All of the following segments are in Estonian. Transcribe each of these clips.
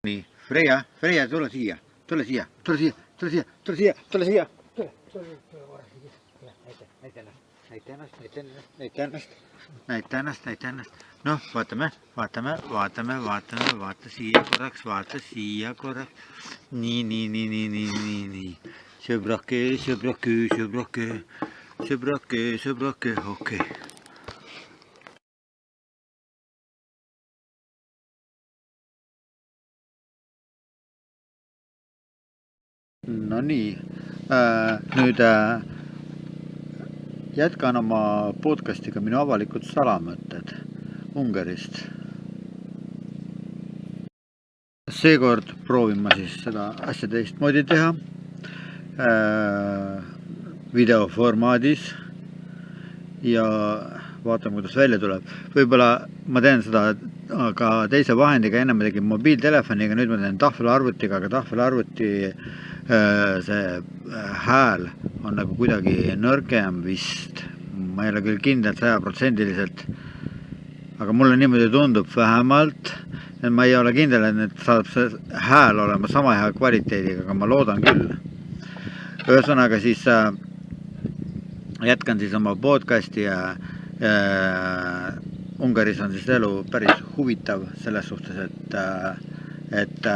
Nii, Freia, tule siia. Tule siia. Näita ennast. Noh, vaatame, vaata siia korraks. Nii. Sõbrake, okei. No nii, nüüd jätkan oma podcastiga minu avalikud salamõtted Ungarist. Seekord proovin ma siis seda asja teistmoodi teha videoformaadis ja vaatame, kuidas välja tuleb. Võib-olla ma teen seda ka teise vahendiga, enne ma tegin mobiiltelefoniga, nüüd ma teen tahvelarvutiga, aga tahvelarvuti see hääl on nagu kuidagi nõrgem vist. Ma ei ole küll kindel 100%, aga mulle niimoodi tundub vähemalt, et ma ei ole kindel, et saab see hääl olema sama hea kvaliteediga, aga ma loodan küll. Ühesõnaga siis jätkan siis oma podcasti ja Ungaris on siis elu päris huvitav selles suhtes, et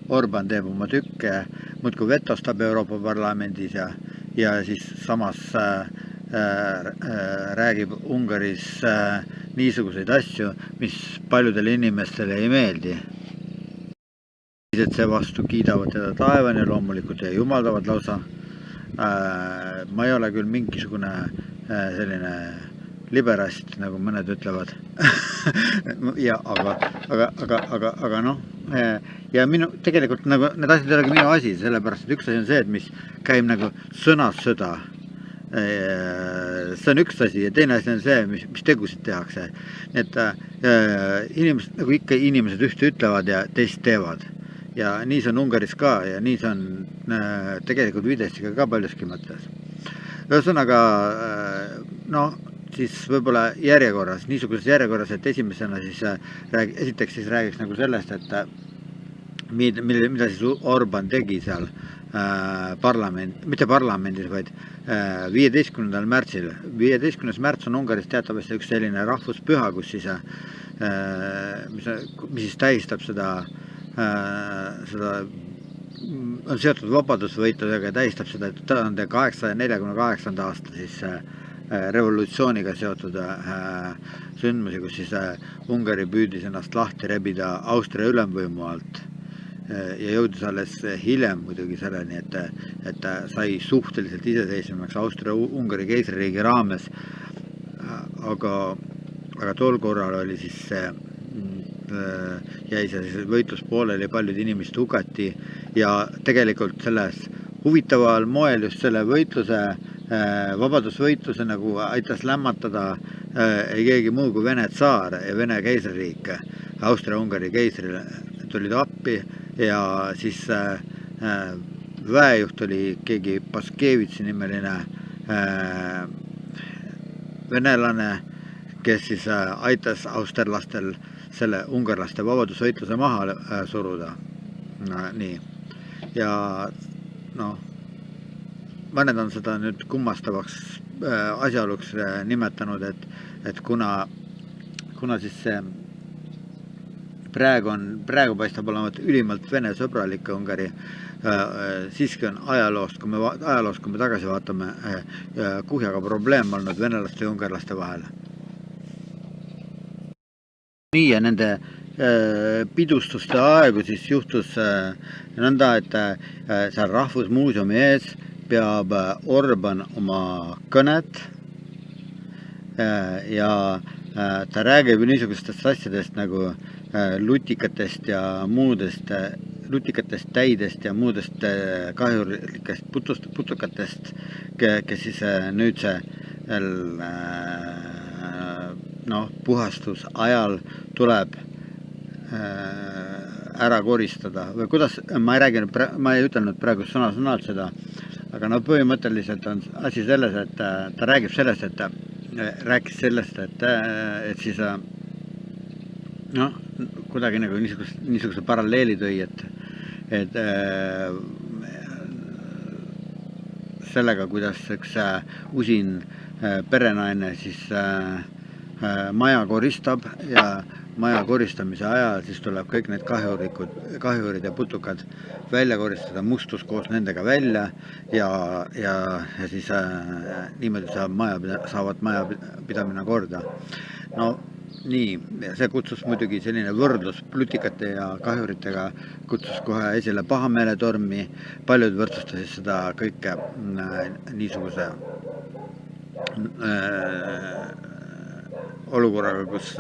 Orban teeb oma tükke, muudkui vetostab Euroopa Parlamendis ja siis samas räägib Ungaris niisuguseid asju, mis paljudele inimestele ei meeldi. Seevastu kiidavad teda taevani loomulikult ja jumaldavad lausa. Ma ei ole küll mingisugune selline liberast, nagu mõned ütlevad. Ja, aga noh, ja tegelikult nagu need asjad ei olegi minu asi, sellepärast, et üks asi on see, et mis käib nagu sõnast sõda. See on üks asi ja teine asi on see, mis tegusid tehakse. Et inimesed, nagu ikka inimesed ühte ütlevad ja teist teevad. Ja nii see on Ungaris ka ja nii see on tegelikult videostiga ka paljuski mõttes. Ühesõnaga, noh, siis võib-olla järjekorras, niisuguses järjekorras, et esimesena siis esiteks siis räägiks nagu sellest, et mida siis Orban tegi seal mitte parlamendis, vaid 15. märtsil. 15. märts on Ungaris teatavasti üks selline rahvuspüha, kus siis, mis siis tähistab seda on seotud vabadusvõitlusega ja tähistab seda 1848. aasta siis revolutsiooniga seotud sündmusi, kus siis Ungari püüdis ennast lahti rebida Austria ülemvõimu alt ja jõudis alles hiljem muidugi selleni, et sai suhteliselt iseseisvamaks Austria-Ungari keisririigi raames, aga tol korral oli siis jäi see võitlus pooleli, paljud inimesed hukati ja tegelikult selles huvitaval moel just selle võitluse, vabadusvõitluse nagu aitas lämmatada ei keegi muu kui Vene tsaar ja Vene keisririik, Austria-Ungari keisrile tulid appi ja siis väejuht oli keegi Paskevitsi nimeline venelane, kes siis aitas austerlastel selle ungarlaste vabadusvõitluse maha suruda. Nii. Ja noh, mõned on seda nüüd kummastavaks asjaoluks nimetanud, et kuna siis see praegu paistab olevat ülimalt Vene sõbralik Ungari, siiski on ajaloost, kui me tagasi vaatame, kuhjaga probleem olnud venelaste ja ungarlaste vahel. Nii ja nende pidustuste aegu siis juhtus nõnda, et seal Rahvusmuuseumi ees peab Orban oma kõnet ja ta räägib niisugustest asjadest nagu lutikatest ja muudest lutikatest täidest ja muudest kahjulikest putukatest, kes siis nüüd puhastus ajal tuleb ära koristada või kuidas, ma ei ütelnud praegu sõna-sõnalt seda, aga põhimõtteliselt on asi selles, et ta räägib sellest, et rääkis sellest, et siis kui kuidagi nagu niisuguse paralleeli tõi, et sellega, kuidas üks usin perenaine siis maja koristab ja maja koristamise ajal siis tuleb kõik need kahjurid ja putukad välja koristada, mustus koos nendega välja ja siis niimoodi saavad majapidamine korda. No nii, see kutsus muidugi selline võrdlus plutikate ja kahjuritega, kutsus kohe esile pahameeletormi, paljud võrdsustasid seda kõike niisuguse olukorraga, kus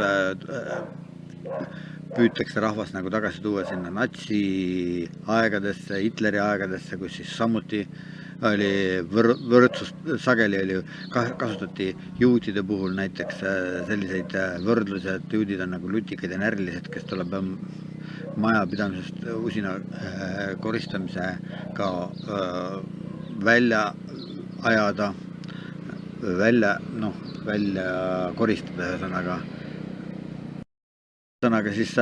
püütakse rahvast nagu tagasi tuua sinna natsi aegadesse, Hitleri aegadesse, kus siis samuti oli võrdsust, sageli oli, kasutati juutide puhul näiteks selliseid võrdlusi, et juudid on nagu lutikad ja närvilised, kes tuleb majapidamisest usina koristamisega välja ajada, välja koristada, ühesõnaga siis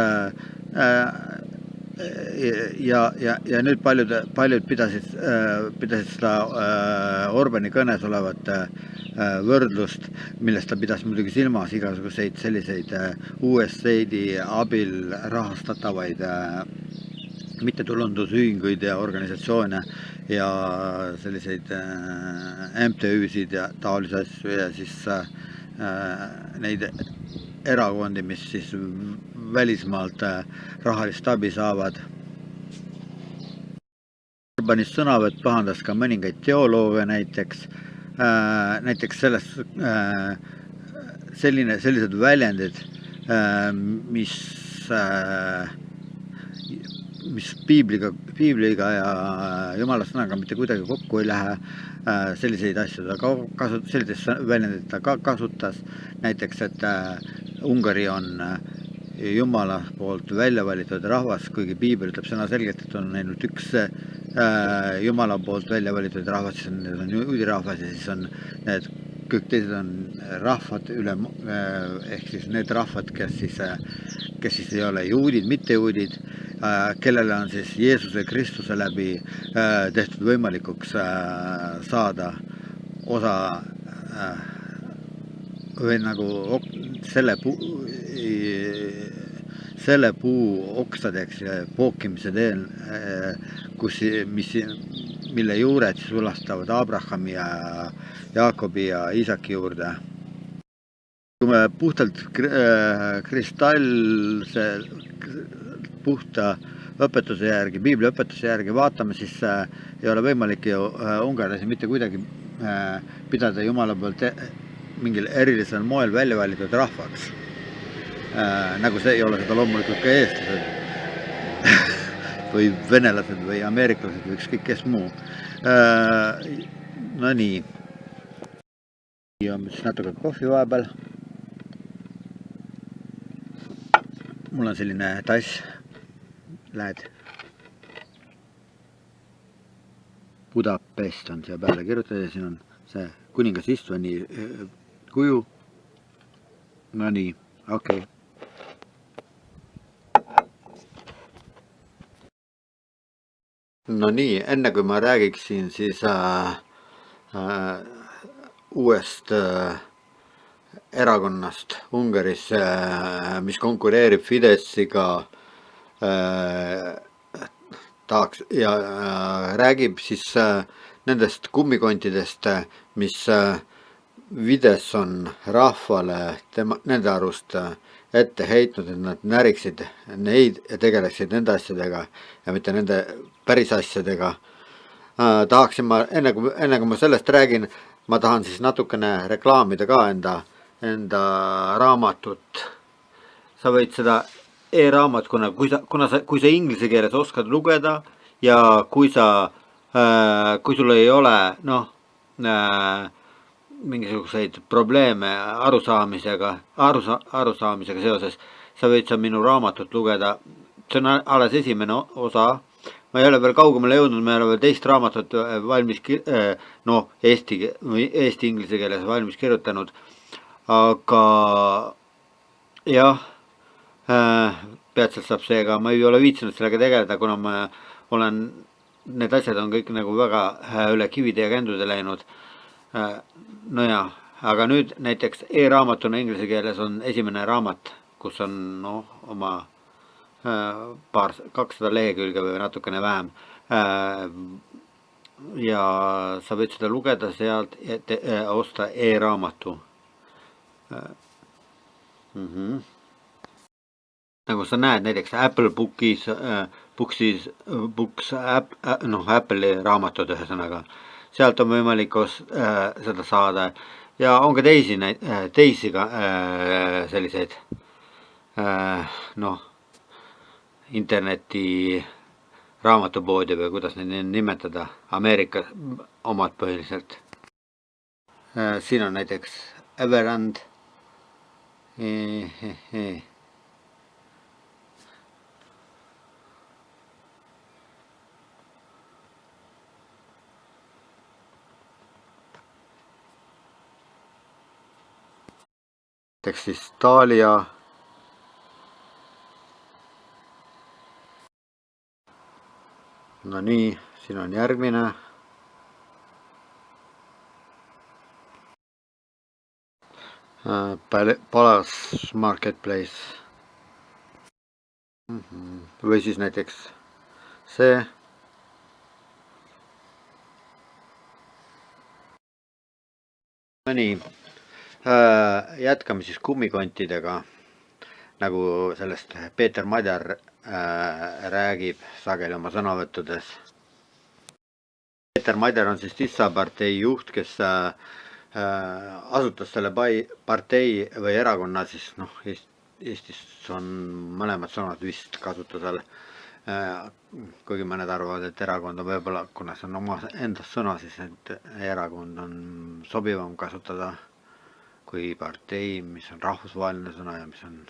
ja nüüd paljud pidasid seda Orbani kõnes olevat võrdlust, millest ta pidas muidugi silmas igasuguseid selliseid USAID-i abil rahastatavaid mittetulundusühinguid ja organisatsioone ja selliseid MTÜ-sid ja taolisi asju ja siis neid erakondi, mis siis välismaalt rahalist abi saavad. Urbanist sõnavõtt pahandas ka mõningaid teolooge näiteks sellised väljendid, mis piibliga ja Jumala sõnaga mitte kuidagi kokku ei lähe, selliseid asju sellised väljendid ta ka kasutas, näiteks, et Ungari on Jumala poolt välja valitud rahvas, kuigi piibel ütleb sõna selgelt, et on ainult üks Jumala poolt välja valitud rahvas, need on juudi rahvas ja siis on need kõik teised on rahvad ehk siis need rahvad, kes siis ei ole juudid, mittejuudid, kellele on siis Jeesuse Kristuse läbi tehtud võimalikuks saada osa või nagu selle puu oksadeks pookimise teel, mille juured siis ulastavad Abrahami ja Jaakobi ja Iisaki juurde. Kui me puhtalt kristallse puhta õpetuse järgi, piibli õpetuse järgi vaatame, siis ei ole võimalik ju ungarlasi mitte kuidagi pidada Jumala poolt mingil erilisel moel välja valitud rahvaks. Nagu see ei ole seda loomulikult ka eestlased või venelased või ameeriklased või ükskõik kes muu. No nii. Joome siis natuke kohvi vahepeal. Mul on selline tass, lähed. Budapest on siia peale kirjutatud ja siin on see kuningas Istvani kuju. No nii, okei. No nii, enne kui ma räägiksin siis uuest erakonnast Ungaris, mis konkureerib Fidesziga, tahaks ja räägib siis nendest kummikontidest, mis Fidesz on rahvale nende arust ette heitnud, et nad näriksid neid ja tegeleksid nende asjadega ja mitte nende päris asjadega. Tahaksin ma, enne kui ma sellest räägin, ma tahan siis natukene reklaamida ka enda raamatut. Sa võid seda e-raamat, kui sa inglise keeles oskad lugeda ja kui sul ei ole mingisuguseid probleeme arusaamisega seoses, sa võid minu raamatut lugeda. See on alles esimene osa. Ma ei ole veel kaugemale jõudnud, me ei ole veel teist raamatut valmis, eesti inglise keeles valmis kirjutanud. Aga jah, peatselt saab seega, ma ei ole viitsinud sellega tegeleda, kuna ma olen, need asjad on kõik nagu väga üle kivide ja kändude läinud. Nojah, aga nüüd näiteks e-raamatuna inglise keeles on esimene raamat, kus on oma 200 lehekülge või natukene vähem. Ja sa võid seda lugeda sealt, osta e-raamatu. Nagu sa näed näiteks Apple Books, Apple'i raamatud ühesõnaga. Sealt on võimalik seda saada ja on ka teisi ka selliseid interneti raamatupoodi või kuidas neid nimetada, Ameerika omad põhiliselt. Siin on näiteks Everand. Näiteks siis Thalia. No nii, siin on järgmine. Palace Marketplace. Või siis näiteks see. No nii, jätkame siis kummikontidega, nagu sellest Peeter Madjar räägib sageli oma sõnavõttudes. Peeter Madjar on siis Tissapartei juht, kes asutas selle partei või erakonna, siis Eestis on mõlemad sõnad vist kasutusel, kuigi mõned arvavad, et erakond on võib-olla, kuna see on oma endast sõna, siis et erakond on sobivam kasutada kui partei, mis on rahvusvaheline sõna ja mis on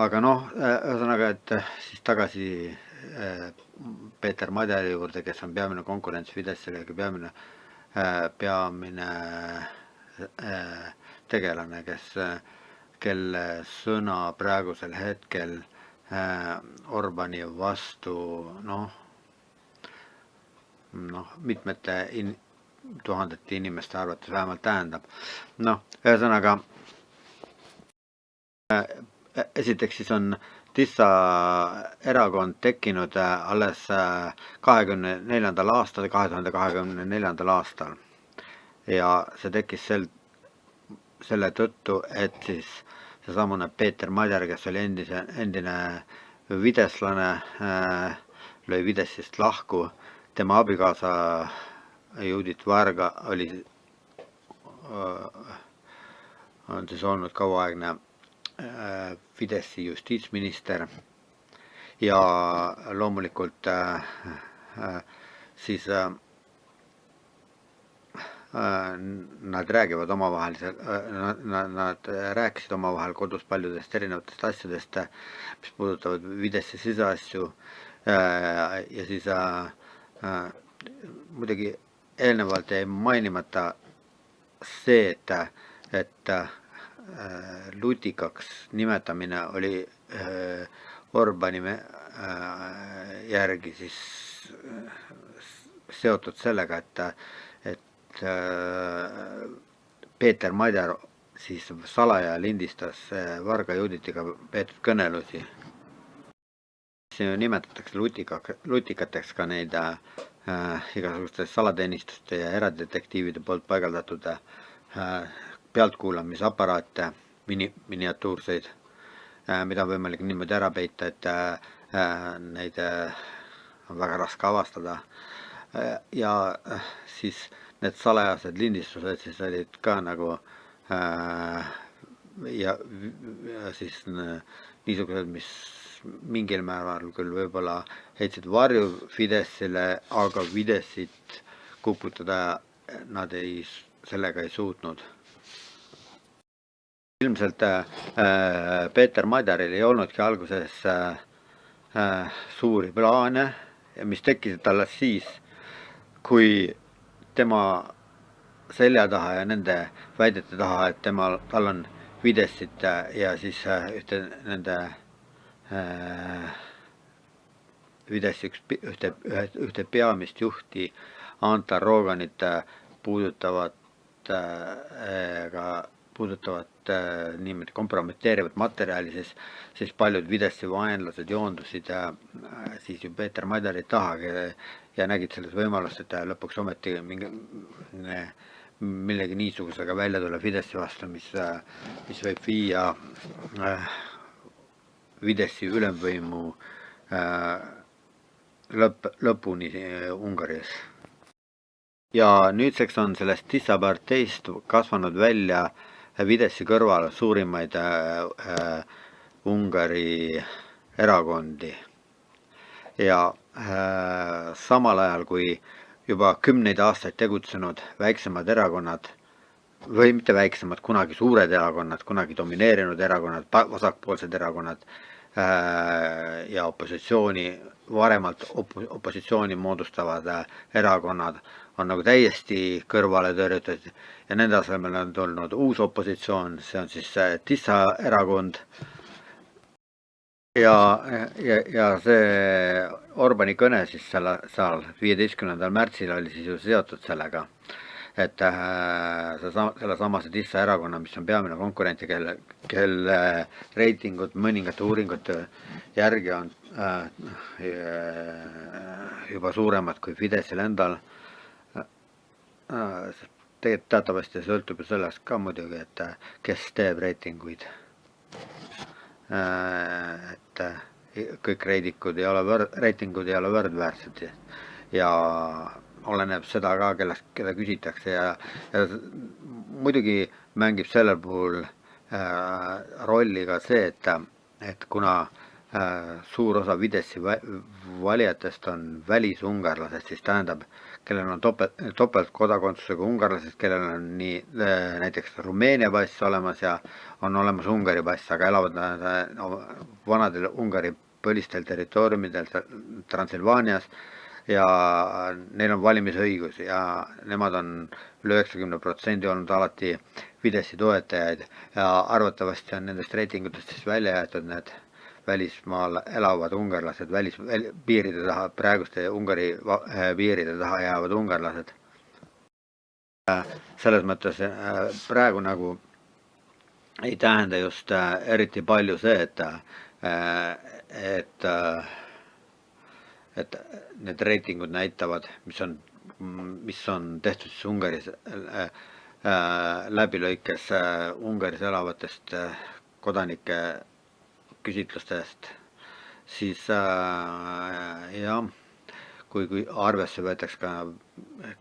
aga ühesõnaga, et siis tagasi Peeter Madjari juurde, kes on peamine konkurents Fideszile ja peamine tegelane, kelle sõna praegusel hetkel Orbani vastu mitmete tuhandete inimeste arvates vähemalt tähendab. Ühesõnaga, esiteks siis on Tissa erakond tekkinud alles 2024. aastal ja see tekkis selle tõttu, et siis seesamune Peeter Madjar, kes oli endine videslane, lõi Fideszist lahku, tema abikaasa Judith Varga on siis olnud kauaaegne Fideszi justiitsminister ja loomulikult siis nad räägivad omavahel, nad rääkisid omavahel kodus paljudest erinevatest asjadest, mis puudutavad Fideszi siseasju ja siis muidugi eelnevalt jäi mainimata see, et lutikaks nimetamine oli Orbani järgi siis seotud sellega, et Peeter Madjar siis salaja lindistas Varga Juditiga peetud kõnelusi. Siin nimetatakse lutikateks ka neid igasuguste salateenistuste ja eradetektiivide poolt paigaldatud pealtkuulamisaparaate, miniatuurseid, mida on võimalik niimoodi ära peita, et neid on väga raske avastada. Ja siis need salajased lindistused siis olid ka nagu ja siis niisugused, mis mingil määral küll võib-olla heitsid varju Fideszile, aga Fideszit kukutada nad sellega ei suutnud. Ilmselt Peeter Madjaril ei olnudki alguses suuri plaane, mis tekkisid alles siis, kui tema selja taha ja nende väidete taha, et tal on Fideszit ja siis ühte nende Fideszi ühte peamist juhti Antar Roganit puudutavat niimoodi kompromiteerivat materjali, siis paljud Fideszi vaenlased joondusid siis ju Peeter Madari taha ja nägid selles võimalust, et lõpuks ometi millegi niisugusega välja tulla Fideszi vastu, mis võib viia Fideszi ülemvõimu lõpuni Ungaris. Ja nüüdseks on sellest Tissa parteist kasvanud välja Fideszi kõrval suurimaid Ungari erakondi. Ja samal ajal, kui juba 10 aastaid tegutsenud väiksemad erakonnad, või mitte väiksemad, kunagi suured erakonnad, kunagi domineerinud erakonnad, vasakpoolsed erakonnad ja varemalt opositsiooni moodustavad erakonnad on nagu täiesti kõrvale tõrjutud ja nende asemel on tulnud uus opositsioon, see on siis Tissa erakond. Ja see Orbani kõne siis seal 15. märtsil oli siis ju seotud sellega, et selle samase Tissa erakonna, mis on peamine konkurent ja kelle reitingud mõningate uuringute järgi on juba suuremad kui Fideszil endal. Tegelikult teatavasti sõltub ju sellest ka muidugi, et kes teeb reitinguid. Et kõik reitingud ei ole võrdväärsed ja oleneb seda ka, keda küsitakse ja muidugi mängib sellel puhul rolli ka see, et kuna suur osa Fideszi valijatest on välisungarlased, siis tähendab, kellel on topeltkodakondsusega ungarlased, kellel on nii näiteks Rumeenia pass olemas ja on olemas Ungari pass, aga elavad vanadel Ungari põlistel territooriumidel Transilvaanias ja neil on valimisõigus ja nemad on üle 90% olnud alati Fideszi toetajaid ja arvatavasti on nendest reitingutest siis välja jäetud need välismaal elavad ungarlased, piiride taha, praeguste Ungari piiride taha jäävad ungarlased. Selles mõttes praegu nagu ei tähenda just eriti palju see, et need reitingud näitavad, mis on tehtud siis Ungaris läbilõikes Ungaris elavatest kodanike küsitlustest, siis jah, kui arvesse võetaks ka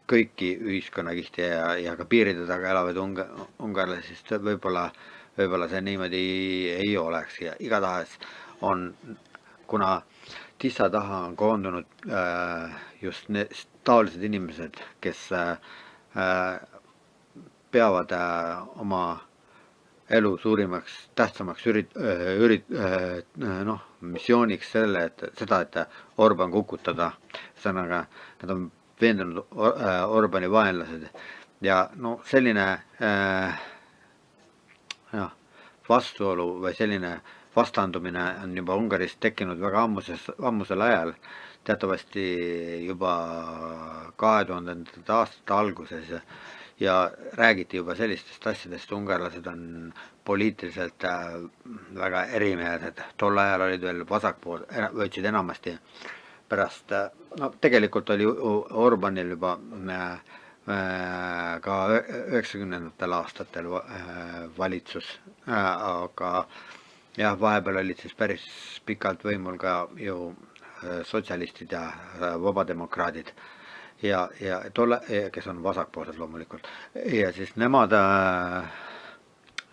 kõiki ühiskonnakihti ja ka piiride taga elavaid ungarlasi, siis võib-olla see niimoodi ei oleks ja igatahes on, kuna Tissa taha on koondunud just taolised inimesed, kes peavad oma elu suurimaks, tähtsamaks missiooniks seda, et Orban kukutada. Sõnaga, nad on veendunud Orbani vaenlased ja selline vastuolu või selline vastandumine on juba Ungaris tekkinud väga ammusel ajal, teatavasti juba 2000. aastate alguses ja räägiti juba sellistest asjadest, ungarlased on poliitiliselt väga erimeelsed. Tol ajal olid veel vasakpool, võtsid enamasti pärast, tegelikult oli Orbanil juba ka 90. aastatel valitsus, aga jah, vahepeal olid siis päris pikalt võimul ka ju sotsialistid ja vabademokraadid. Ja kes on vasakpoolsed loomulikult ja siis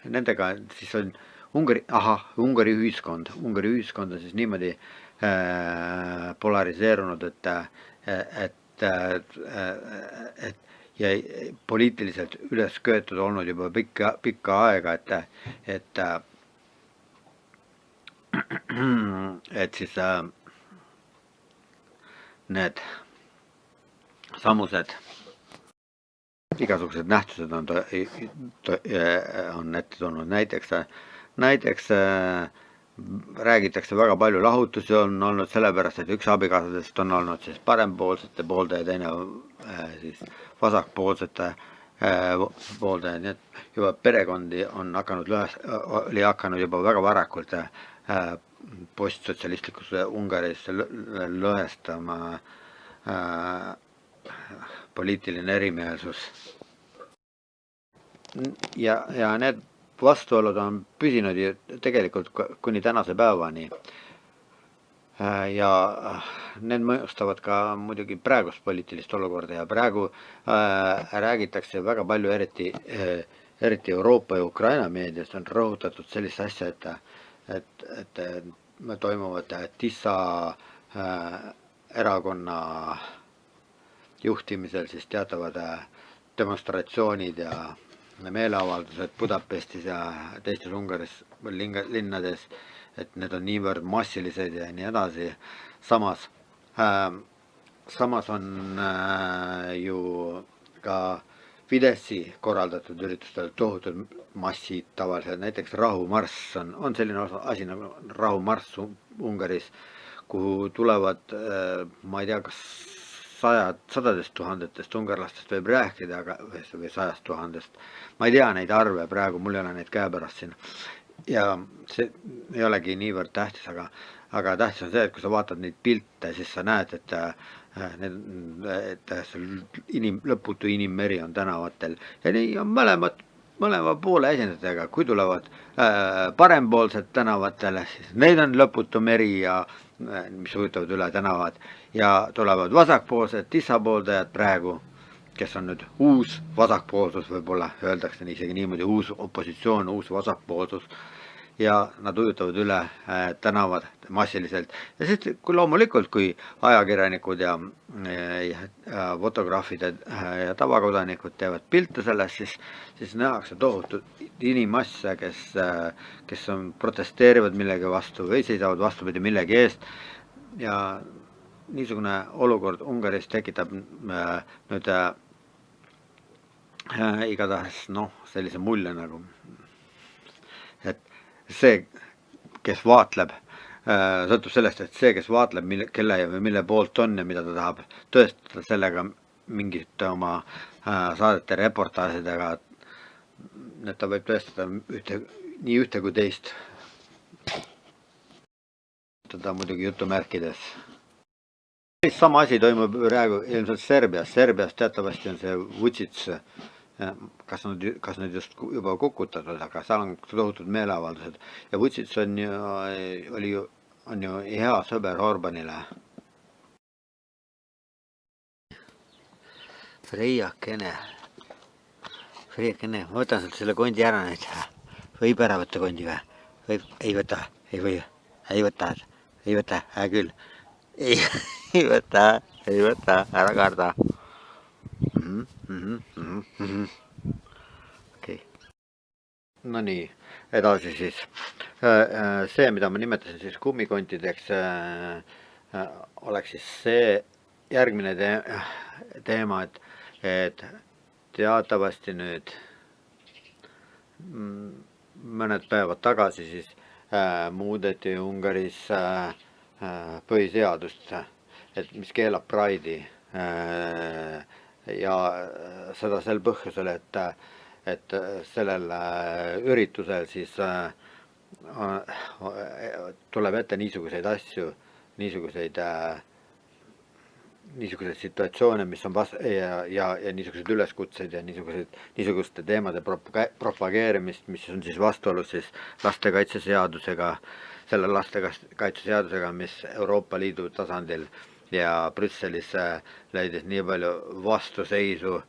nendega siis on Ungari ühiskond on siis niimoodi polariseerunud, et ja poliitiliselt üles köetud olnud juba pikka aega, et siis need samused igasugused nähtused on ette tulnud. Näiteks räägitakse väga palju lahutusi on olnud sellepärast, et üks abikaasadest on olnud siis parempoolsete poolde ja teine siis vasakpoolsete pooldaja, nii et juba perekondi oli hakanud juba väga varakult postsotsialistlikus Ungaris lõhestama poliitiline erimeelsus. Ja need vastuolud on püsinud ju tegelikult kuni tänase päevani. Ja need mõjustavad ka muidugi praegust poliitilist olukorda ja praegu räägitakse väga palju, eriti Euroopa ja Ukraina meedias on rõhutatud sellist asja, et toimuvad Tissa erakonna juhtimisel siis teatavad demonstratsioonid ja meeleavaldused Budapestis ja teistes Ungaris linnades, et need on niivõrd massilised ja nii edasi. Samas on ju ka Fideszi korraldatud üritustel tohutud massid tavaliselt, näiteks rahumarss on selline asi nagu rahumarss Ungaris, kuhu tulevad, ma ei tea, kas sadadest tuhandetest ungarlastest võib rääkida, või 100 000. Ma ei tea neid arve praegu, mul ei ole neid käepärast siin. Ja see ei olegi niivõrd tähtis, aga tähtis on see, et kui sa vaatad neid pilte, siis sa näed, et lõputu inimmeri on tänavatel ja nii on mõlema poole esindajatega. Kui tulevad parempoolsed tänavatele, siis neid on lõputu meri ja mis huvitavad üle tänavad ja tulevad vasakpoolsed tissapooldajad praegu, kes on nüüd uus vasakpoolsus, võib-olla öeldakse isegi niimoodi, uus opositsioon, uus vasakpoolsus ja nad ujutavad üle tänavad massiliselt. Ja siis loomulikult, kui ajakirjanikud ja fotograafid ja tavakodanikud teevad pilte sellest, siis nähakse tohutut inimasse, kes protesteerivad millegi vastu või seisavad vastupidi millegi eest. Ja niisugune olukord Ungaris tekitab nüüd igatahes sellise mulje nagu, et see, kes vaatleb, sõltub sellest, et see, kes vaatleb, kelle või mille poolt on ja mida ta tahab tõestada sellega mingite oma saadete reportaažidega, et ta võib tõestada nii ühte kui teist. Teda muidugi jutumärkides. Sama asi toimub praegu ilmselt Serbias. Serbias teatavasti on see Vučić, kas nüüd just juba kukutatud, aga seal on tohutud meeleavaldused. Ja Vučić on ju hea sõber Orbanile. Freiakene, ma võtan sealt selle kondi ära nüüd. Võib ära võtta kondi või? Ei võta, hää küll. Ei võta, ära karda. Okei. No nii, edasi siis. See, mida ma nimetasin siis kummikontideks, oleks siis see järgmine teema, et teatavasti nüüd mõned päevad tagasi siis muudeti Ungaris põhiseadust, et mis keelab Pride'i ja seda sel põhjusel, et sellel üritusel siis tuleb ette niisuguseid asju, niisuguseid situatsioone, mis on ja niisuguseid üleskutseid ja niisuguste teemade propageerimist, mis on siis vastuolus siis lastekaitseseadusega, selle lastekaitseseadusega, mis Euroopa Liidu tasandil ja Brüsselis leidis nii palju vastuseisu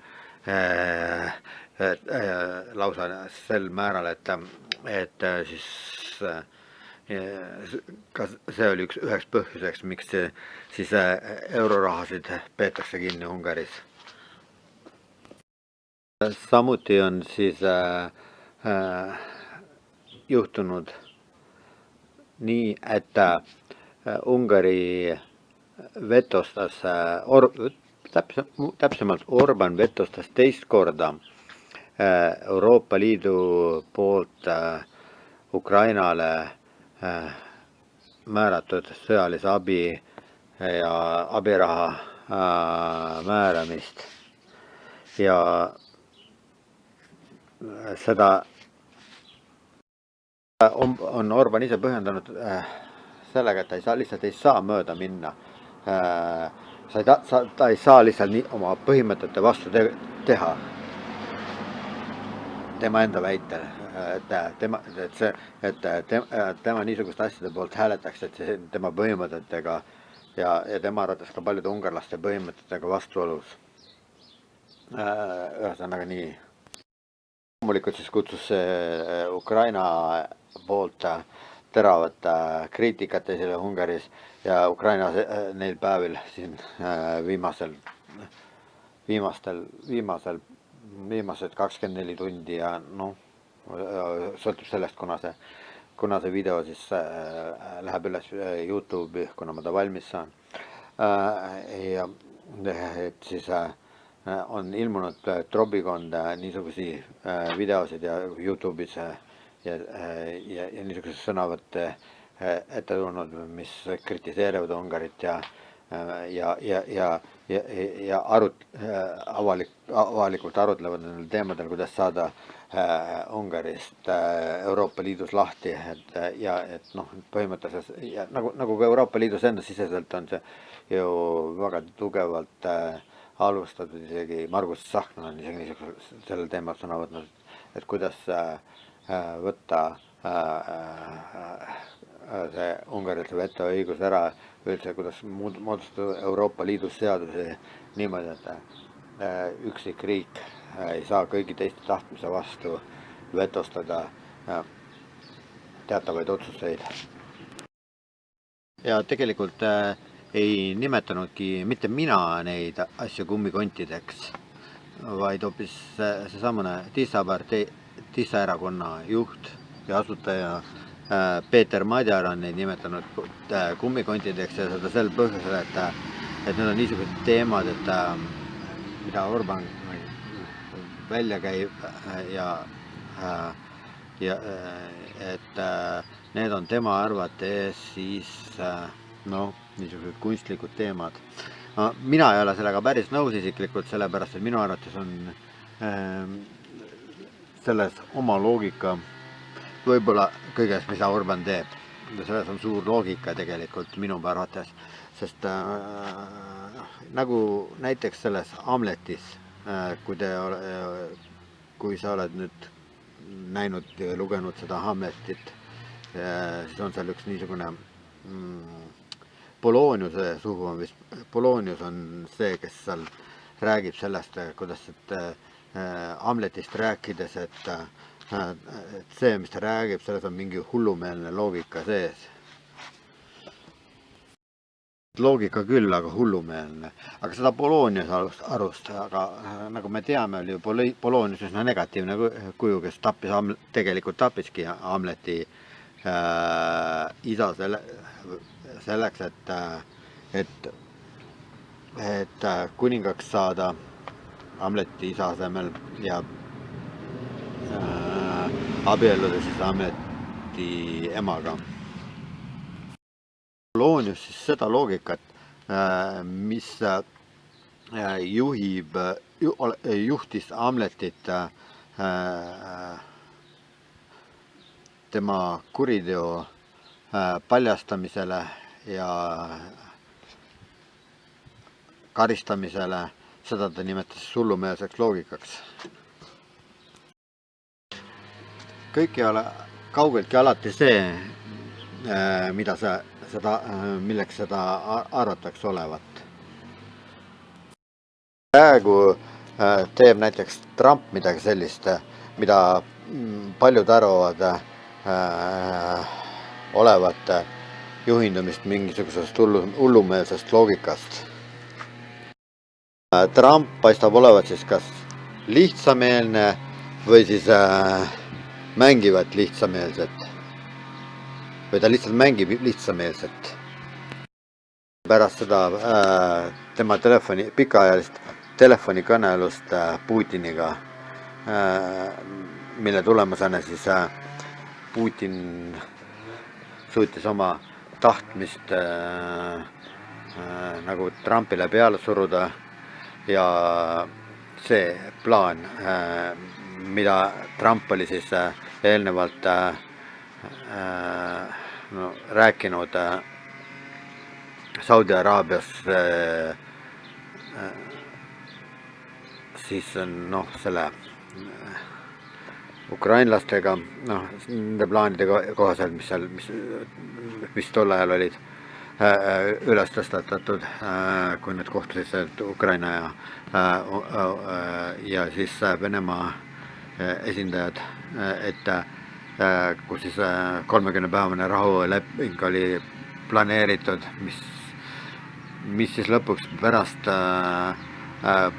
lausa sel määral, et siis ka see oli üheks põhjuseks, miks siis eurorahasid peetakse kinni Ungaris. Samuti on siis juhtunud nii, et Ungari vetostas täpsemalt Orban vetostas teist korda Euroopa Liidu poolt Ukrainale määratud sõjalise abi ja abiraha määramist ja seda on Orban ise põhjendanud sellega, et ta lihtsalt ei saa mööda minna. Ta ei saa lihtsalt nii oma põhimõtete vastu teha. Tema enda väitel, et tema niisuguste asjade poolt hääletaks, et see tema põhimõtetega ja tema arvates ka paljude ungarlaste põhimõtetega vastuolus. Ühesõnaga nii. Loomulikult siis kutsus Ukraina poolt teravat kriitikat esile Ungaris ja Ukraina neil päevil siin viimased 24 tundi ja sõltub sellest, kuna see video siis läheb üles YouTube'i, kuna ma ta valmis saan. Ja et siis on ilmunud trobikond niisugusi videosid ja YouTube'is ja niisuguses sõnavõtte ette tulnud, mis kritiseerivad Ungarit ja avalikult arutlevad nendel teemadel, kuidas saada Ungarist Euroopa Liidus lahti, et põhimõtteliselt nagu ka Euroopa Liidus enda siseselt on see ju väga tugevalt alustatud, isegi Margus Tsahkna on isegi niisugusel sellel teemal sõna võtnud, et kuidas võtta see Ungarilt vetoõigus ära, üldse kuidas moodustada Euroopa Liidus seadusi niimoodi, et üksik riik ei saa kõigi teiste tahtmise vastu vetostada teatavaid otsuseid. Ja tegelikult ei nimetanudki mitte mina neid asju kummikontideks, vaid hoopis seesamune Tissa erakonna juht ja asutaja Peeter Madjar on neid nimetanud kummikontideks ja seda sel põhjusel, et need on niisugused teemad, et mida Orban välja käib ja et need on tema arvates siis niisugused kunstlikud teemad. Mina ei ole sellega päris nõus isiklikult, sellepärast et minu arvates on selles oma loogika võib-olla kõiges, mida Orban teeb. Selles on suur loogika tegelikult minu arvates, sest nagu näiteks selles Hamletis, kui sa oled nüüd näinud ja lugenud seda Hamletit, siis on seal üks niisugune Poloniuse sugu, Polonius on see, kes seal räägib sellest, kuidas Hamletist rääkides, et see, mis ta räägib, selles on mingi hullumeelne loogika sees. Loogika küll, aga hullumeelne. Aga seda Polonius arust, aga nagu me teame, oli ju Polonius üsna negatiivne kuju, kes tegelikult tappiski Hamleti isa selleks, et kuningaks saada Hamleti isa asemel ja abielluda siis Hamleti emaga. Polonius siis seda loogikat, mis juhtis Hamletit tema kuriteo paljastamisele ja karistamisele, seda ta nimetas hullumeelseks loogikaks. Kõik ei ole kaugeltki alati see, milleks seda arvatakse olevat. Praegu teeb näiteks Trump midagi sellist, mida paljud arvavad olevat juhindumist mingisugusest hullumeelsest loogikast. Trump paistab olevat siis kas lihtsameelne või siis mängivat lihtsameelset. Või ta lihtsalt mängib lihtsameelset. Pärast seda tema pikaajalist telefonikõnelust Putiniga, mille tulemusena siis Putin suutis oma tahtmist nagu Trumpile peale suruda ja see plaan, mida Trump oli siis eelnevalt rääkinud Saudi Araabias siis selle ukrainlastega, nende plaanide kohaselt, mis tol ajal olid üles tõstatatud, kui need kohtusid Ukraina ja siis Venemaa esindajad, et kus siis 30-päevane rahuleping oli planeeritud, mis siis lõpuks pärast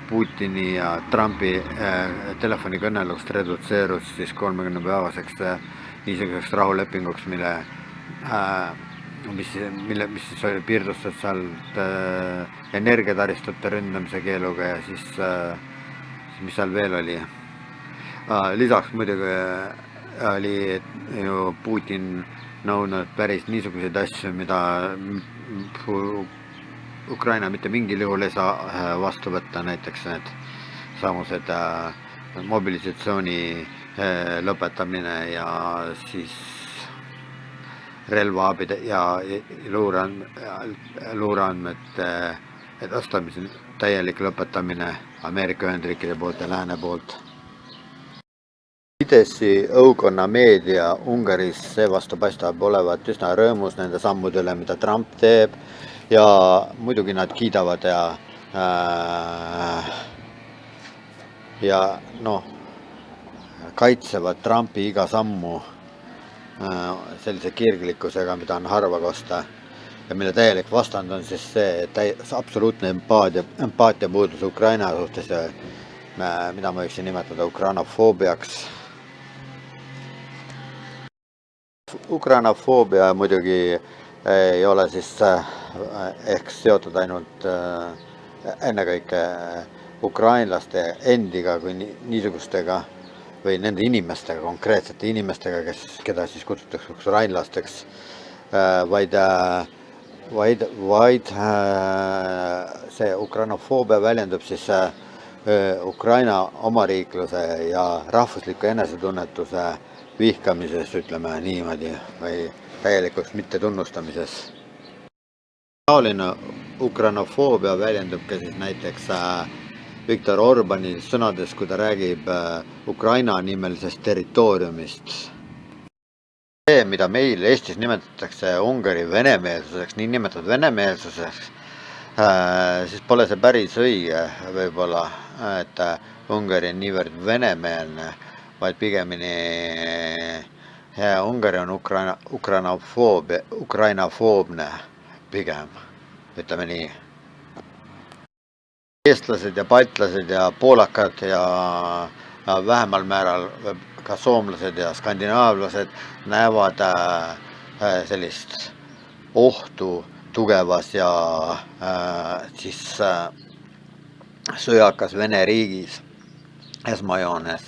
Putini ja Trumpi telefonikõnelust redutseerus siis 30-päevaseks niisuguseks rahulepinguks, mis siis piirdus sealt energiataristute ründamise keeluga ja siis mis seal veel oli. Lisaks muidugi oli ju Putin nõudnud päris niisuguseid asju, mida Ukraina mitte mingil juhul ei saa vastu võtta, näiteks need samused mobilisatsiooni lõpetamine ja siis relvaabide ja luureandmete edastamise täielik lõpetamine Ameerika Ühendriikide poolt ja lääne poolt. Fideszi õukonna meedia Ungaris seevastu paistab olevat üsna rõõmus nende sammude üle, mida Trump teeb ja muidugi nad kiidavad ja kaitsevad Trumpi iga sammu sellise kirglikkusega, mida on harva kosta ja mille täielik vastand on siis see absoluutne empaatia puudus Ukraina suhtes, mida ma võiksin nimetada ukrainofoobiaks. Ukrainafoobia muidugi ei ole siis ehk seotud ainult ennekõike ukrainlaste endiga kui niisugustega või nende inimestega, konkreetsete inimestega, keda siis kutsutakse ukrainlasteks, vaid see ukrainofoobia väljendub siis Ukraina omariikluse ja rahvusliku enesetunnetuse vihkamises, ütleme niimoodi, või täielikuks mittetunnustamises. Taoline ukrainofoobia väljendub ka siis näiteks Viktor Orbani sõnades, kui ta räägib Ukraina nimelisest territooriumist. See, mida meil Eestis nimetatakse Ungari venemeelsuseks, niinimetatud venemeelsuseks, siis pole see päris õige võib-olla, et Ungari on niivõrd venemeelne, vaid pigemini Ungari on ukrainafoobne pigem, ütleme nii. Eestlased ja baltlased ja poolakad ja vähemal määral ka soomlased ja skandinaavlased näevad sellist ohtu tugevas ja siis sõjakas Vene riigis esmajoones.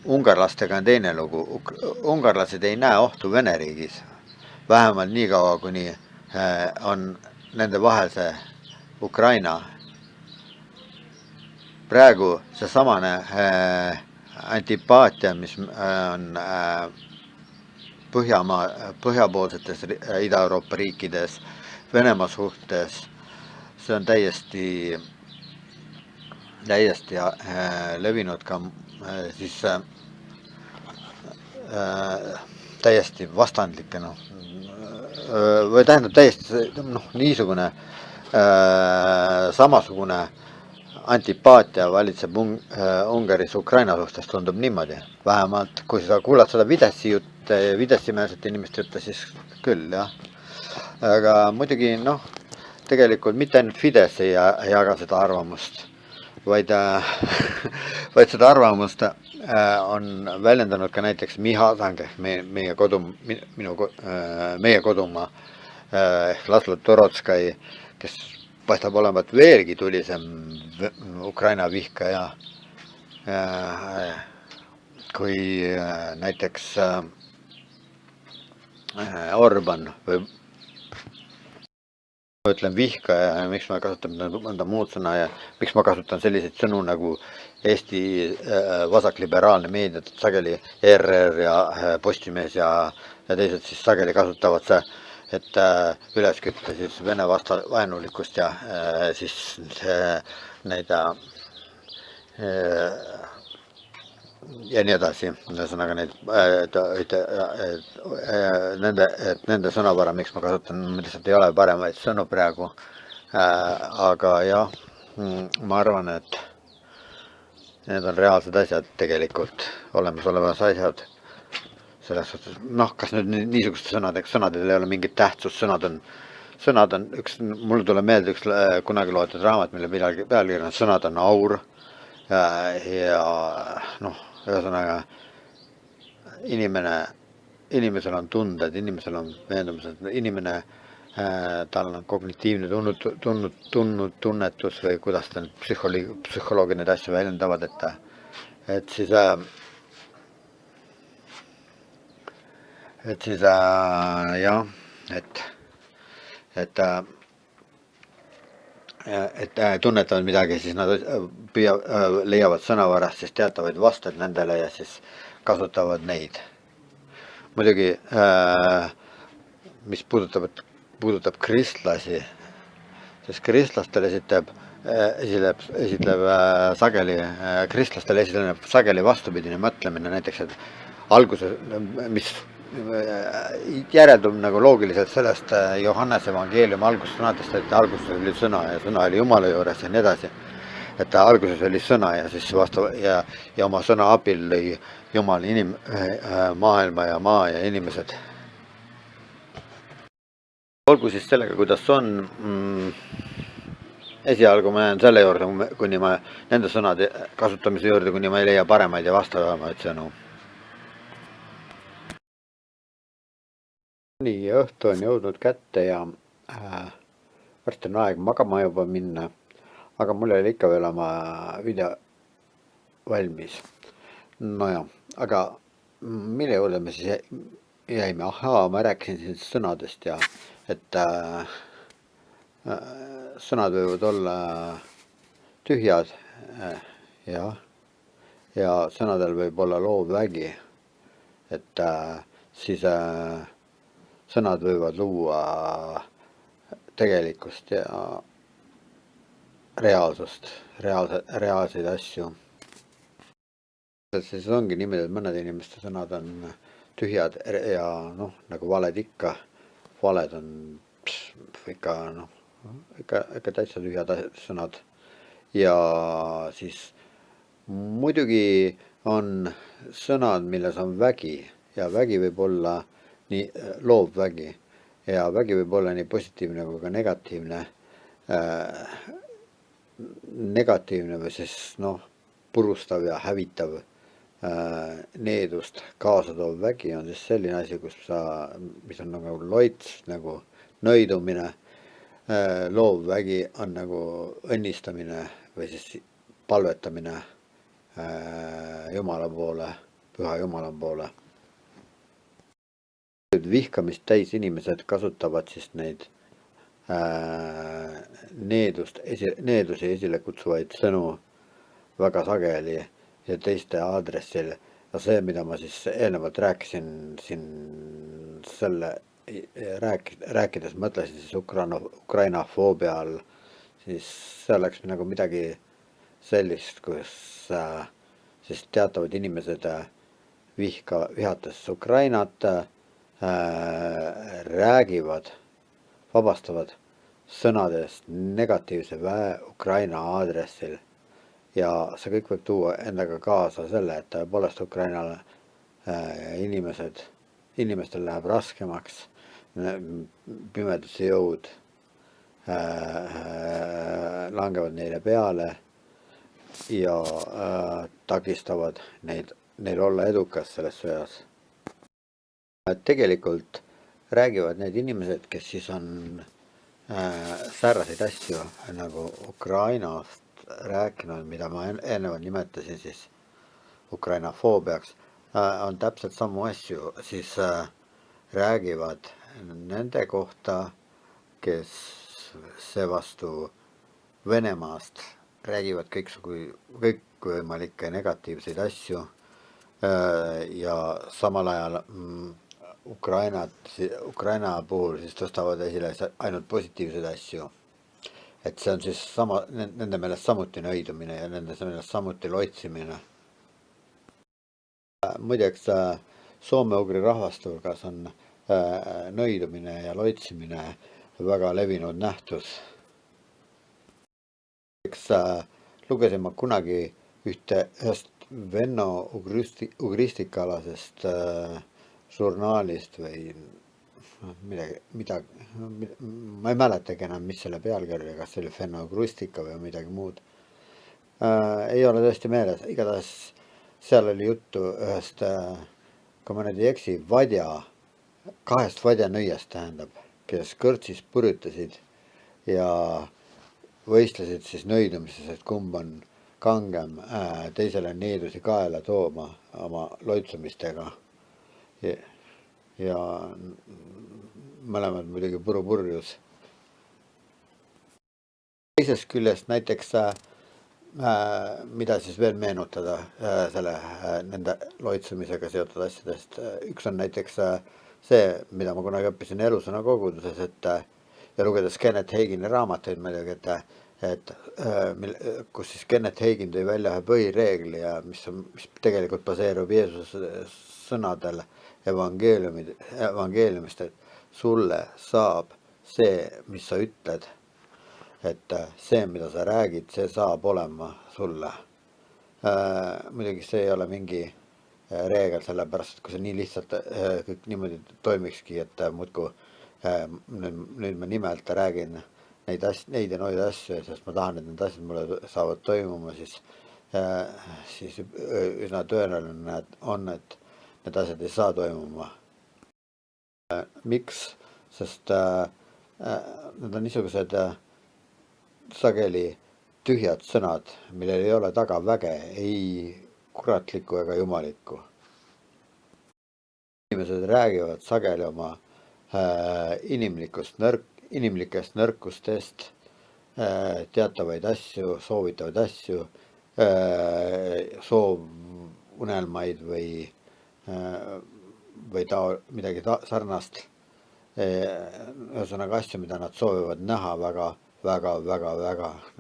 Ungarlastega on teine lugu. Ungarlased ei näe ohtu Vene riigis. Vähemalt nii kaua, kuni on nende vahel see Ukraina. Praegu see samane antipaatia, mis on põhjapoolsetes Ida-Euroopa riikides Venemaa suhtes, see on täiesti levinud ka siis täiesti vastandlikke, või tähendab täiesti niisugune samasugune antipaatia valitseb Ungaris Ukraina suhtes, tundub niimoodi. Vähemalt, kui sa kuulad seda Fidessi-meelsete inimeste jutte, siis küll, jah. Aga muidugi, tegelikult mitte ainult Fides ei jaga seda arvamust, vaid seda arvamust on väljendanud ka näiteks Mihhail, meie kodumaa ehk Laslo Torotškai, kes paistab olevat veelgi tulisem Ukraina vihkaja kui näiteks Orban või ütlen vihkaja ja miks ma kasutan mõnda muud sõna ja miks ma kasutan selliseid sõnu nagu Eesti vasakliberaalne meedia, sageli ERR ja Postimees ja teised siis sageli kasutavad see, et üles kütta siis Vene vaenulikkust ja siis neid ja nii edasi, ühesõnaga nende sõnavara, miks ma kasutan, lihtsalt ei ole paremaid sõnu praegu, aga jah, ma arvan, et need on reaalsed asjad tegelikult, olemasolevad asjad, selles suhtes, noh, kas nüüd niisuguste sõnadel ei ole mingit tähtsust, sõnad on üks, mulle tuleb meelde üks kunagi loetud raamat, mille pealkiri on Sõnad on aur ja noh, ühesõnaga inimesel on tunded, inimesel on veendumused, inimene, tal on kognitiivne tunnetus või kuidas ta psühholoogid neid asju väljendavad, et siis jah, et tunnetavad midagi, siis nad leiavad sõnavarast siis teatavaid vasteid nendele ja siis kasutavad neid. Muidugi, mis puudutab kristlasi, siis kristlastel esitleb sageli vastupidine mõtlemine, näiteks, et alguses, mis järeldub nagu loogiliselt sellest Johannese evangeeliumi algussõnadest, et alguses oli sõna ja sõna oli Jumala juures ja nii edasi. Et alguses oli sõna ja siis ja oma sõna abil lõi Jumal maailma ja maa ja inimesed. Olgu siis sellega, kuidas on. Esialgu ma jään selle juurde, kuni ma nende sõnade kasutamise juurde, kuni ma ei leia paremaid ja vastavamaid sõnu. Nii, õhtu on jõudnud kätte ja varsti on aeg magama juba minna, aga mul oli ikka veel oma video valmis. Nojah, aga mille juurde me siis jäime? Ahaa, ma rääkisin siin sõnadest ja et sõnad võivad olla tühjad ja sõnadel võib olla loov vägi, et siis sõnad võivad luua tegelikkust ja reaalsust, reaalseid asju. Siis ongi niimoodi, et mõned inimeste sõnad on tühjad ja noh, nagu valed ikka, valed on ikka täitsa tühjad sõnad. Ja siis muidugi on sõnad, milles on vägi ja vägi võib olla nii loov vägi ja vägi võib olla nii positiivne kui ka negatiivne. Negatiivne või siis purustav ja hävitav needust kaasa toov vägi on siis selline asi, mis on nagu loits, nagu nõidumine. Loov vägi on nagu õnnistamine või siis palvetamine Jumala poole, püha Jumala poole. Vihkamist täis inimesed kasutavad siis neid needusi esile kutsuvaid sõnu väga sageli ja teiste aadressil. Ja see, mida ma siis eelnevalt rääkisin siin rääkides, mõtlesin siis Ukraina foobia all, siis see oleks nagu midagi sellist, kus siis teatavad inimesed vihates Ukrainat räägivad, vabastavad sõnadest negatiivse väe Ukraina aadressil ja see kõik võib tuua endaga kaasa selle, et tõepoolest Ukrainale inimestel läheb raskemaks, pimeduse jõud langevad neile peale ja takistavad neil olla edukas selles sõjas. Tegelikult räägivad need inimesed, kes siis on säärased asju nagu Ukrainast rääkinud, mida ma eelnevalt nimetasin siis ukrainafoobiaks, on täpselt samu asju, siis räägivad nende kohta, kes seevastu Venemaast räägivad kõikvõimalikke negatiivseid asju ja samal ajal Ukraina puhul siis tõstavad esile ainult positiivseid asju. Et see on siis nende meelest samuti nõidumine ja nende meelest samuti loitsimine. Muideks soome-ugri rahvaste hulgas on nõidumine ja loitsimine väga levinud nähtus. Lugesin ma kunagi ühest venno-ugristikaalasest žurnaalist või midagi, ma ei mäletagi enam, mis selle pealkiri oli, kas see oli venno-ugristika või midagi muud. Ei ole tõesti meeles, igatahes seal oli juttu ühest, kui ma nüüd ei eksi, kahest vadjanõiest tähendab, kes kõrtsis purjutasid ja võistlesid siis nõidumises, et kumb on kangem teisele needusi kaela tooma oma loitsumistega. Ja mõlemad muidugi purjus. Teisest küljest näiteks, mida siis veel meenutada nende loitsumisega seotud asjadest. Üks on näiteks see, mida ma kunagi õppisin elusõna koguduses, ja lugedes Kenneth Hagini raamatuid muidugi, kus siis Kenneth Hagin tõi välja ühe põhireegli ja mis tegelikult baseerub Jeesuse sõnadel evangeeliumist, et sulle saab see, mis sa ütled, et see, mida sa räägid, see saab olema sulle. Muidugi see ei ole mingi reegel, sellepärast, et kui see nii lihtsalt kõik niimoodi toimikski, et muudkui nüüd ma nimelt räägin neid ja neid asju, sest ma tahan, et need asjad mulle saavad toimuma, siis üsna tõenäoline on, et need asjad ei saa toimuma. Miks? Sest need on niisugused sageli tühjad sõnad, millel ei ole taga väge, ei kuratlikku ega jumalikku. Inimesed räägivad sageli oma inimlikest nõrkustest, teatavaid asju, soovitavaid asju, soovunelmaid või midagi sarnast. Ühesõnaga asju, mida nad soovivad näha väga.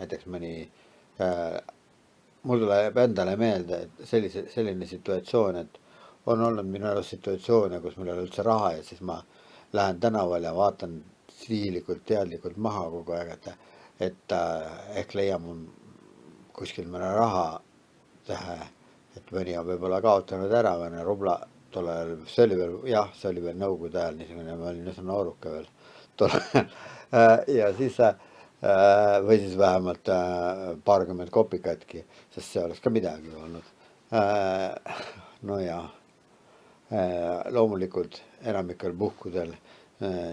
Näiteks mul tuleb endale meelde, et selline situatsioon, et on olnud minu elus situatsioone, kus mul ei ole üldse raha ja siis ma lähen tänaval ja vaatan sihilikult, teadlikult maha kogu aeg, et ehk leian mul kuskil mõne raha tähe, et mõni on võib-olla kaotanud ära mõne rubla tollel, see oli veel nõukogude ajal niisugune, ma olin üsna nooruke veel tollel ja siis või siis vähemalt paarkümmend kopikatki, sest see oleks ka midagi olnud. No ja loomulikult enamikel puhkudel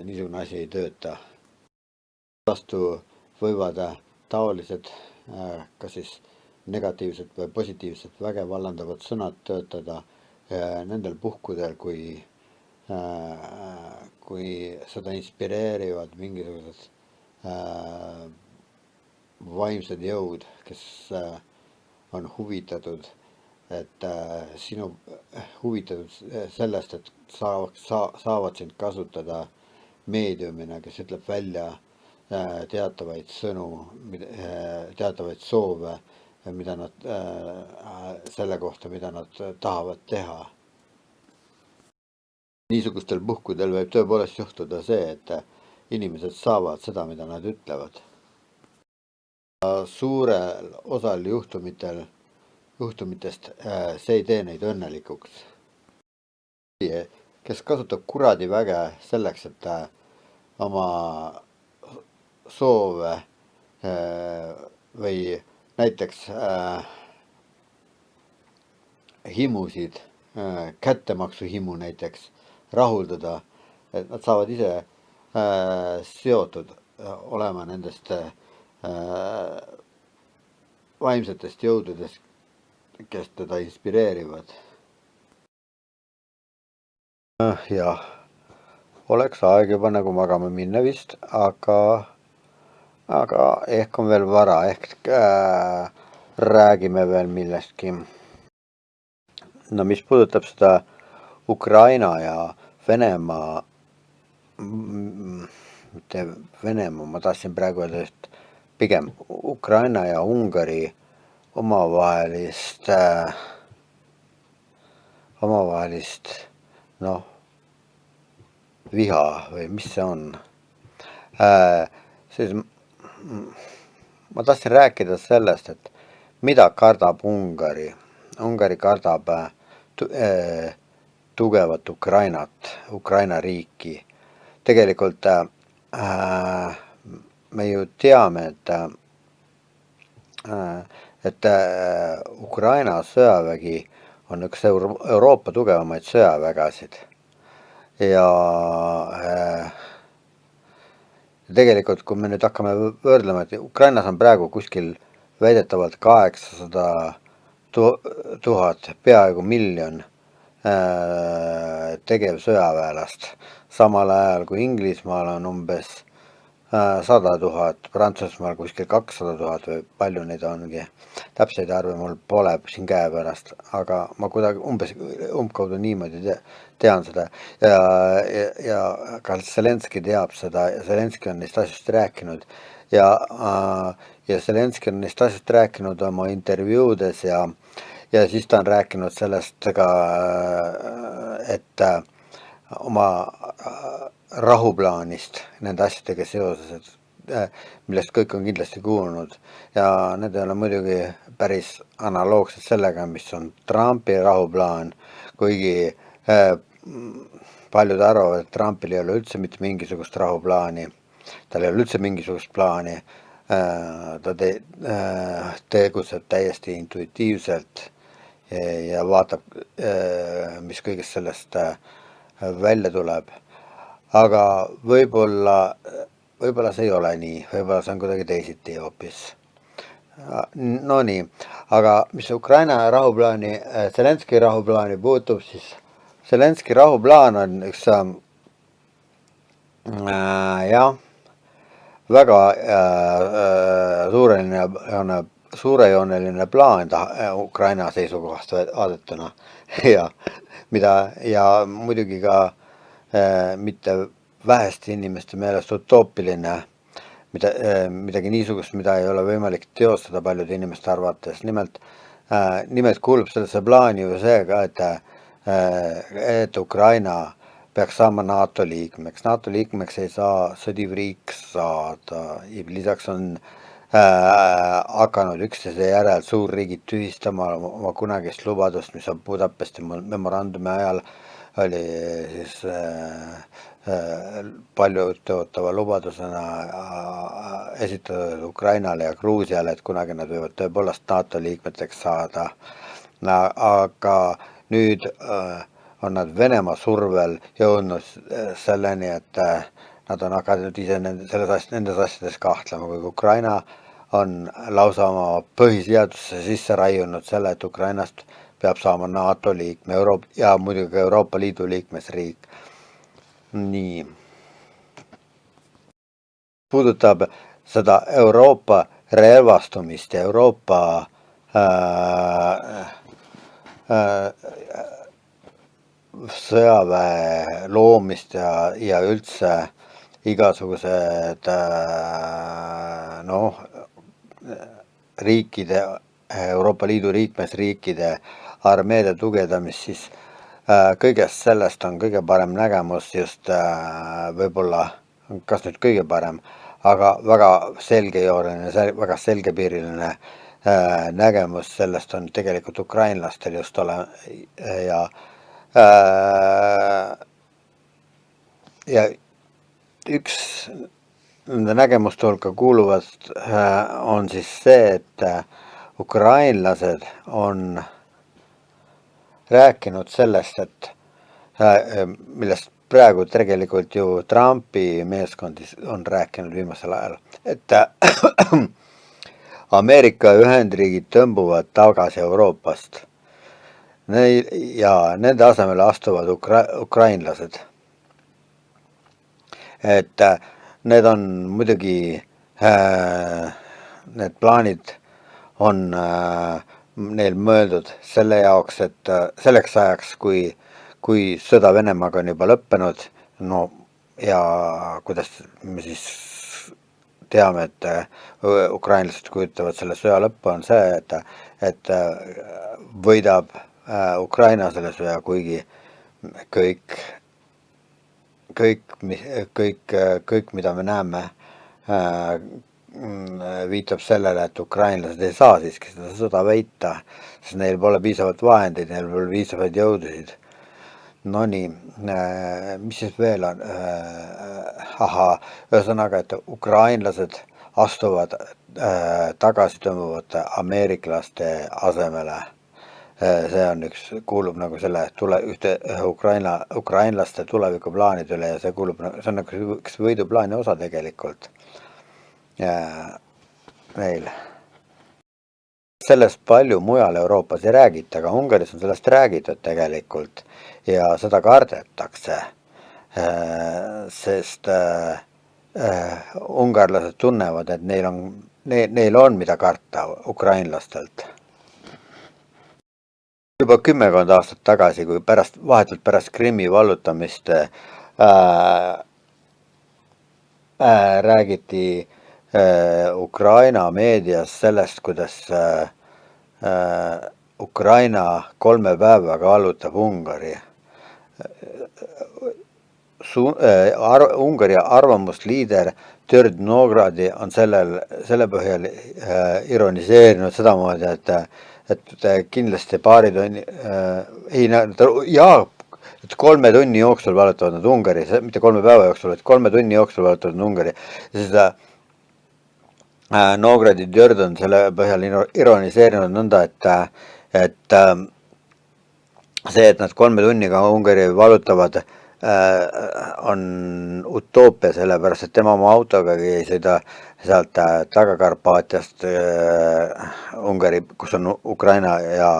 niisugune asi ei tööta. Vastu võivad taolised, kas siis negatiivsed või positiivsed väge vallandavad sõnad töötada nendel puhkudel, kui seda inspireerivad mingisugused vaimsed jõud, kes on huvitatud, et huvitatud sellest, et saavad sind kasutada meediumina, kes ütleb välja teatavaid sõnu, teatavaid soove, mida nad selle kohta, mida nad tahavad teha. Niisugustel puhkudel võib tõepoolest juhtuda see, et inimesed saavad seda, mida nad ütlevad. Suurel osal juhtumitest see ei tee neid õnnelikuks. Kes kasutab kuradi väge selleks, et oma soove või näiteks himusid, kättemaksuhimu näiteks rahuldada, et nad saavad ise seotud olema nendest vaimsetest jõududest, kes teda inspireerivad. Jah, oleks aeg juba nagu magama minna vist, aga ehk on veel vara, ehk räägime veel millestki. No mis puudutab seda Ukraina ja Venemaa, mitte Venemaa, ma tahtsin praegu öelda, et pigem Ukraina ja Ungari omavahelist noh, viha või mis see on. Siis ma tahtsin rääkida sellest, et mida kardab Ungari. Ungari kardab tugevat Ukrainat, Ukraina riiki. Tegelikult me ju teame, et Ukraina sõjavägi on üks Euroopa tugevamaid sõjavägasid ja tegelikult, kui me nüüd hakkame võrdlema, et Ukrainas on praegu kuskil väidetavalt 800 000, peaaegu 1 miljon tegevsõjaväelast, samal ajal kui Inglismaal on umbes 100 000, Prantsusmaal kuskil 200 000 või palju neid ongi. Täpseid arve mul pole siin käepärast, aga ma kuidagi umbkaudu niimoodi tean seda ja ka Zelenskõi teab seda ja Zelenskõi on neist asjast rääkinud ja Zelenskõi on neist asjast rääkinud oma intervjuudes ja siis ta on rääkinud sellest ka, et oma rahuplaanist nende asjadega seoses, millest kõik on kindlasti kuulnud ja need ei ole muidugi päris analoogsed sellega, mis on Trumpi rahuplaan, kuigi paljud arvavad, et Trumpil ei ole üldse mitte mingisugust rahuplaani, tal ei ole üldse mingisugust plaani, ta tegutseb täiesti intuitiivselt ja vaatab, mis kõigest sellest välja tuleb. Aga võib-olla see ei ole nii, võib-olla see on kuidagi teisiti hoopis. No nii, aga mis Ukraina rahuplaani, Zelenskõi rahuplaani puutub, siis Zelenskõi rahuplaan on üks väga suurejooneline plaan Ukraina seisukohast vaadatuna ja muidugi ka mitte väheste inimeste meelest utoopiline, midagi niisugust, mida ei ole võimalik teostada paljude inimeste arvates. Nimelt kuulub sellesse plaani ju see ka, et Ukraina peaks saama NATO liikmeks. NATO liikmeks ei saa sõdiv riik saada. Lisaks on hakanud üksteise järel suurriigid tühistama oma kunagist lubadust, mis on Budapesti memorandumi ajal oli siis palju tõotava lubadusena esitatud Ukrainale ja Gruusiale, et kunagi nad võivad tõepoolest NATO liikmeteks saada. Aga nüüd on nad Venemaa survel jõudnud selleni, et nad on hakanud ise nendes asjades kahtlema, kui Ukraina on lausa oma põhiseadusse sisse raiunud selle, et Ukrainast peab saama NATO liikme ja muidugi Euroopa Liidu liikmesriik. Nii. Puudutab seda Euroopa relvastumist ja Euroopa sõjaväe loomist ja üldse igasugused riikide, Euroopa Liidu liikmesriikide armeede tugevdamist, siis kõigest sellest on kõige parem nägemus just võib-olla, kas nüüd kõige parem, aga väga selgejooneline, väga selgepiiriline nägemus sellest on tegelikult ukrainlastel just ja üks nende nägemuste hulka kuuluvast on siis see, et ukrainlased on rääkinud sellest, et millest praegu tegelikult ju Trumpi meeskond on rääkinud viimasel ajal, et Ameerika Ühendriigid tõmbuvad tagasi Euroopast. Ja nende asemele astuvad ukrainlased. Et need on muidugi, need plaanid on neil mõeldud selle jaoks, et selleks ajaks, kui sõda Venemaaga on juba lõppenud, no ja kuidas me siis teame, et ukrainlased kujutavad selle sõja lõppu, on see, et võidab Ukraina selle sõja, kuigi kõik, mida me näeme, viitab sellele, et ukrainlased ei saa siiski seda sõda võita, sest neil pole piisavalt vahendeid, neil pole piisavaid jõudusid. No nii, mis siis veel on? Ühesõnaga, et ukrainlased astuvad tagasi tõmbuvate ameeriklaste asemele. See on kuulub nagu selle ühte ukrainlaste tulevikuplaanidele ja see on nagu üks võiduplaani osa tegelikult neil. Sellest palju mujal Euroopas ei räägita, aga Ungaris on sellest räägitud tegelikult ja seda kardetakse, sest ungarlased tunnevad, et neil on mida karta ukrainlastelt. Juba 10 aastat tagasi, kui vahetult pärast Krimmi vallutamist räägiti Ukraina meedias sellest, kuidas Ukraina 3 päevaga vallutab Ungari. Ungari arvamusliider Törd Nogradi on selle põhjal ironiseerinud sedamoodi, et kindlasti paari tunni, et 3 tunni jooksul vallutavad nad Ungari, mitte 3 päeva jooksul, et 3 tunni jooksul vallutavad nad Ungari. Ja seda Nogradi Törd on selle põhjal ironiseerinud nõnda, et see, et nad 3 tunniga Ungari vallutavad, on utoopia, sellepärast, et tema oma autoga ei sõida sealt Taga-Karpaatiast Ungari, kus on Ukraina ja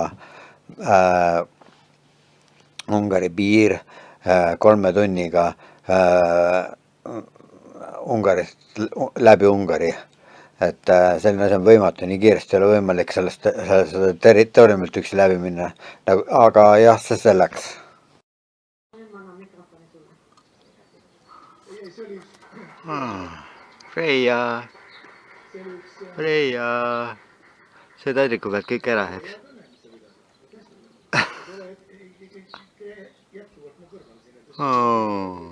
Ungari piir 3 tunniga Ungarist läbi Ungari. Et selline asi on võimatu, nii kiiresti ei ole võimalik sellest territooriumilt üksi läbi minna, aga jah, see selleks. Freia, see tädiku pealt kõik ära, eks? Oh.